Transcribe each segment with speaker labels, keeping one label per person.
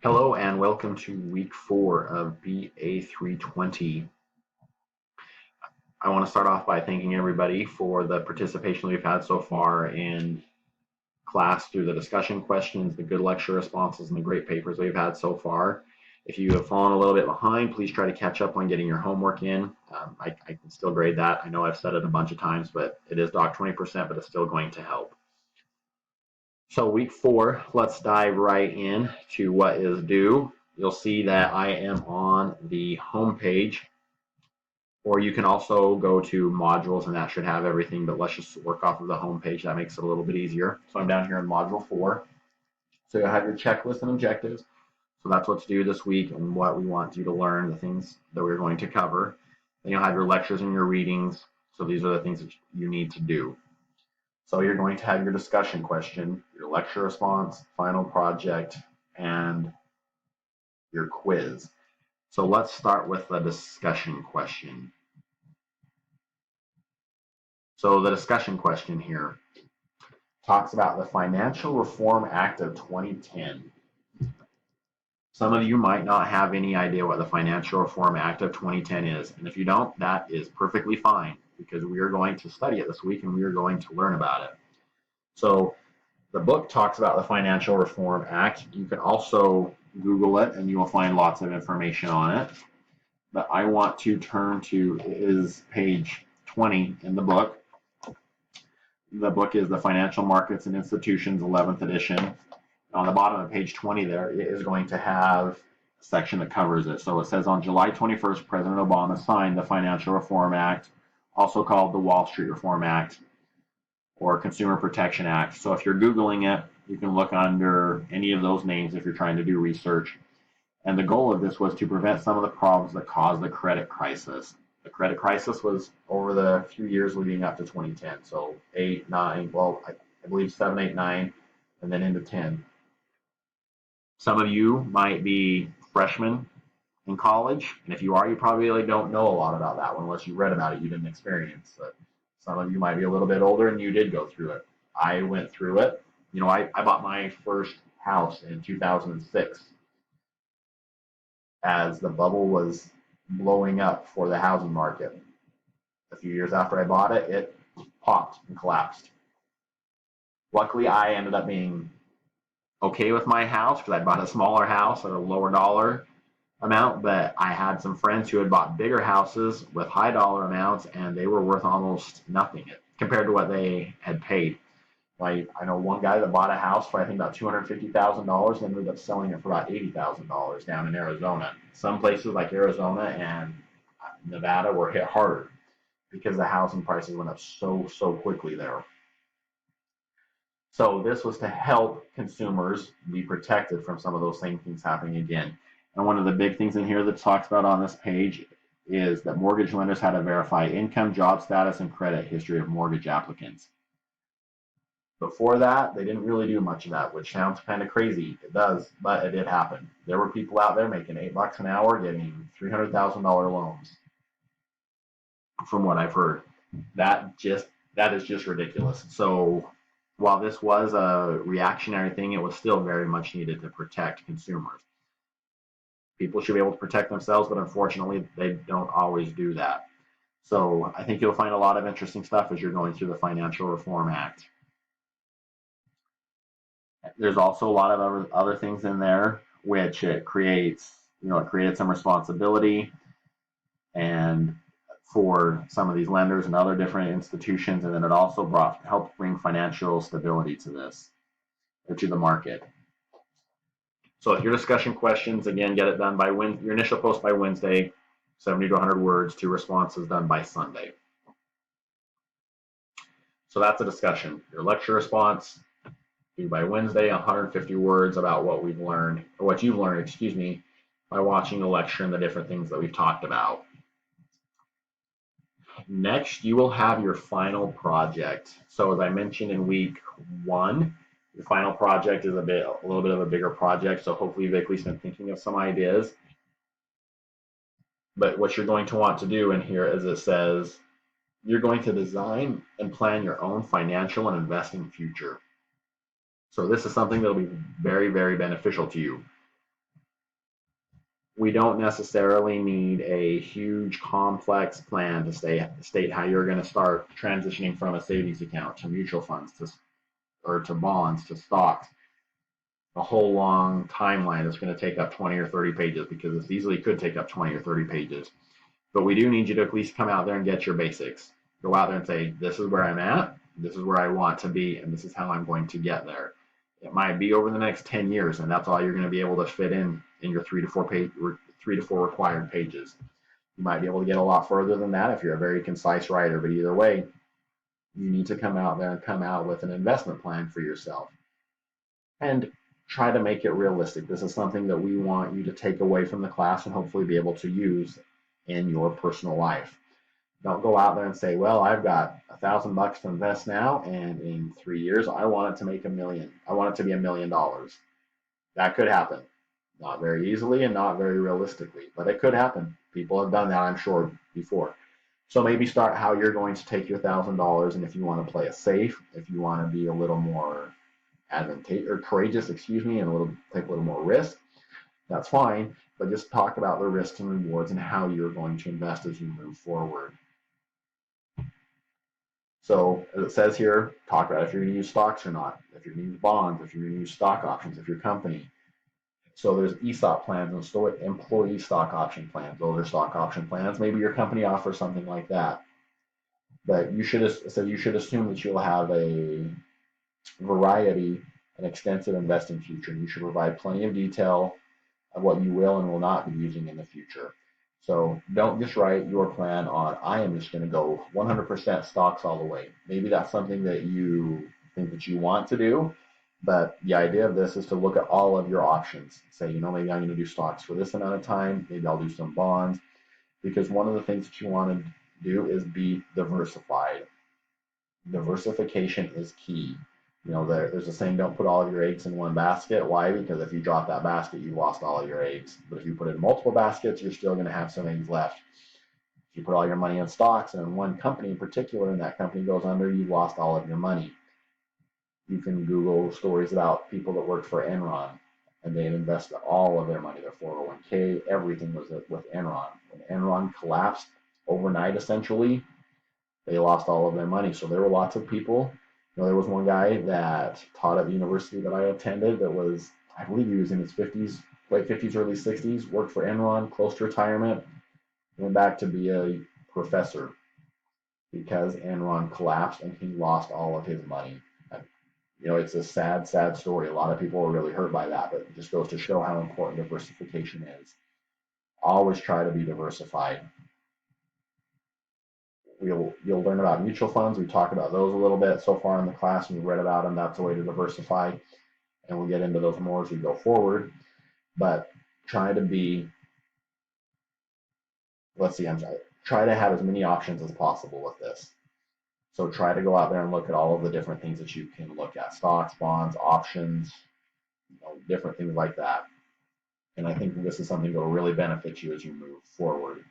Speaker 1: Hello and welcome to week 4 of BA320. I want to start off by thanking everybody for the participation we've had so far in class through the discussion questions, the good lecture responses, and the great papers we've had so far. If you have fallen a little bit behind, please try to catch up on getting your homework in. I can still grade that. I know I've said it a bunch of times, but it is docked 20%, but it's still going to help. So week 4, let's dive right in to what is due. You'll see that I am on the home page, or you can also go to modules and that should have everything, but let's just work off of the home page. That makes it a little bit easier. So I'm down here in module 4. So you'll have your checklist and objectives. So that's what to do this week and what we want you to learn, the things that we're going to cover. Then you'll have your lectures and your readings. So these are the things that you need to do. So you're going to have your discussion question, your lecture response, final project, and your quiz. So let's start with the discussion question. So the discussion question here talks about the Financial Reform Act of 2010. Some of you might not have any idea what the Financial Reform Act of 2010 is, and if you don't, that is perfectly fine because we are going to study it this week and we are going to learn about it. So the book talks about the Financial Reform Act. You can also Google it and you will find lots of information on it. But I want to turn to is page 20 in the book. The book is the Financial Markets and Institutions 11th edition. On the bottom of page 20 there, it is going to have a section that covers it. So it says on July 21st, President Obama signed the Financial Reform Act, also called the Wall Street Reform Act or Consumer Protection Act. So if you're Googling it, you can look under any of those names if you're trying to do research. And the goal of this was to prevent some of the problems that caused the credit crisis. The credit crisis was over the few years leading up to 2010. So 8, 9, well, I believe 7, 8, 9, and then into 10. Some of you might be freshmen in college, and if you are, you probably really don't know a lot about that one unless you read about it, you didn't experience it. Some of you might be a little bit older and you did go through it. I went through it. You know, I bought my first house in 2006 as the bubble was blowing up for the housing market. A few years after I bought it, it popped and collapsed. Luckily, I ended up being okay with my house because I bought a smaller house at a lower dollar amount, but I had some friends who had bought bigger houses with high dollar amounts and they were worth almost nothing compared to what they had paid. Like, I know one guy that bought a house for I think about $250,000 and ended up selling it for about $80,000 down in Arizona. Some places like Arizona and Nevada were hit harder because the housing prices went up so quickly there. So this was to help consumers be protected from some of those same things happening again. And one of the big things in here that talks about on this page is that mortgage lenders had to verify income, job status, and credit history of mortgage applicants. Before that, they didn't really do much of that, which sounds kind of crazy. It does, but it did happen. There were people out there making $8 an hour getting $300,000 loans, from what I've heard. That is just ridiculous. So while this was a reactionary thing, it was still very much needed to protect consumers. People should be able to protect themselves, but unfortunately, they don't always do that. So I think you'll find a lot of interesting stuff as you're going through the Financial Reform Act. There's also a lot of other things in there, which it created some responsibility and for some of these lenders and other different institutions, and then it also helped bring financial stability to this, or to the market. So if your discussion questions, again, get it done by your initial post by Wednesday, 70 to 100 words, 2 responses done by Sunday. So that's a discussion. Your lecture response, due by Wednesday, 150 words about what we've learned, or what you've learned, by watching the lecture and the different things that we've talked about. Next, you will have your final project. So as I mentioned in week 1, your final project is a little bit of a bigger project. So hopefully you've at least been thinking of some ideas. But what you're going to want to do in here is it says you're going to design and plan your own financial and investing future. So this is something that will be very, very beneficial to you. We don't necessarily need a huge complex plan to state how you're going to start transitioning from a savings account to mutual funds to bonds to stocks. A whole long timeline that's going to take up 20 or 30 pages, because it easily could take up 20 or 30 pages. But we do need you to at least come out there and get your basics. Go out there and say, this is where I'm at, this is where I want to be, and this is how I'm going to get there. It might be over the next 10 years, and that's all you're going to be able to fit in your 3 to 4 required pages. You might be able to get a lot further than that if you're a very concise writer, but either way, you need to come out there and come out with an investment plan for yourself. And try to make it realistic. This is something that we want you to take away from the class and hopefully be able to use in your personal life. Don't go out there and say, well, I've got $1,000 to invest now, and in 3 years, I want it to make $1 million. I want it to be $1 million. That could happen. Not very easily and not very realistically, but it could happen. People have done that, I'm sure, before. So maybe start how you're going to take your $1,000, and if you want to play it safe, if you want to be a little more advantageous or courageous, and take a little more risk, that's fine. But just talk about the risks and rewards and how you're going to invest as you move forward. So as it says here, talk about if you're going to use stocks or not, if you're going to use bonds, if you're going to use stock options, if your company. So there's ESOP plans and employee stock option plans. Those are stock option plans. Maybe your company offers something like that. But you should assume that you'll have a variety and extensive investing future. You should provide plenty of detail of what you will and will not be using in the future. So don't just write your plan on, I am just going to go 100% stocks all the way. Maybe that's something that you think that you want to do, but the idea of this is to look at all of your options. Say, maybe I'm going to do stocks for this amount of time. Maybe I'll do some bonds, because one of the things that you want to do is be diversified. Diversification is key. There's a saying, don't put all of your eggs in one basket. Why? Because if you drop that basket, you lost all of your eggs. But if you put it in multiple baskets, you're still going to have some eggs left. If you put all your money in stocks and in one company in particular, and that company goes under, you've lost all of your money. You can Google stories about people that worked for Enron, and they had invested all of their money, their 401k, everything was with Enron. When Enron collapsed overnight, essentially, they lost all of their money. So there were lots of people. There was one guy that taught at the university that I attended that was, I believe he was in his 50s, late 50s, early 60s, worked for Enron, close to retirement, went back to be a professor because Enron collapsed and he lost all of his money. And, it's a sad, sad story. A lot of people are really hurt by that, but it just goes to show how important diversification is. Always try to be diversified. You'll learn about mutual funds. We talked about those a little bit so far in the class, and you read about them. That's a way to diversify, and we'll get into those more as we go forward. But try to have as many options as possible with this. So try to go out there and look at all of the different things that you can look at: stocks, bonds, options, different things like that. And I think this is something that will really benefit you as you move forward.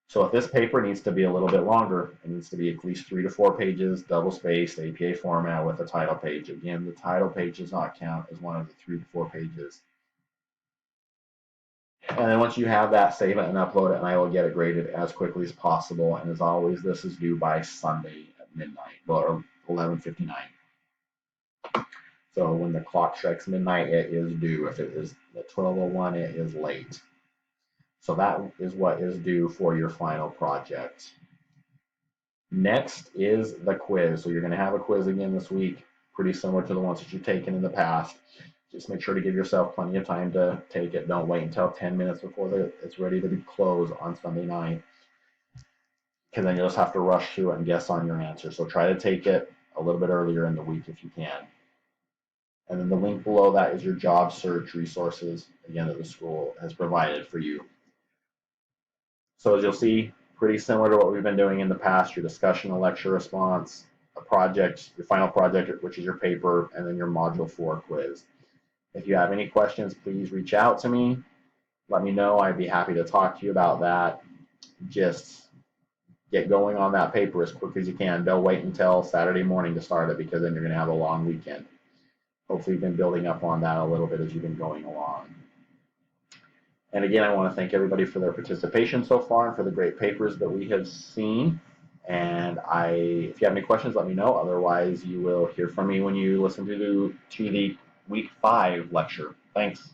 Speaker 1: So if this paper needs to be a little bit longer, it needs to be at least 3 to 4 pages, double-spaced, APA format with a title page. Again, the title page does not count as one of the 3 to 4 pages. And then once you have that, save it and upload it, and I will get it graded as quickly as possible. And as always, this is due by Sunday at midnight, or 11:59. So when the clock strikes midnight, it is due. If it is at 12:01, it is late. So that is what is due for your final project. Next is the quiz. So you're going to have a quiz again this week, pretty similar to the ones that you've taken in the past. Just make sure to give yourself plenty of time to take it. Don't wait until 10 minutes before it's ready to be closed on Sunday night, because then you'll just have to rush through it and guess on your answer. So try to take it a little bit earlier in the week if you can. And then the link below that is your job search resources, again, that the school has provided for you. So as you'll see, pretty similar to what we've been doing in the past: your discussion, a lecture response, a project, your final project, which is your paper, and then your Module 4 quiz. If you have any questions, please reach out to me. Let me know. I'd be happy to talk to you about that. Just get going on that paper as quick as you can. Don't wait until Saturday morning to start it, because then you're going to have a long weekend. Hopefully you've been building up on that a little bit as you've been going along. And again, I want to thank everybody for their participation so far and for the great papers that we have seen. And if you have any questions, let me know. Otherwise, you will hear from me when you listen to the week 5 lecture. Thanks.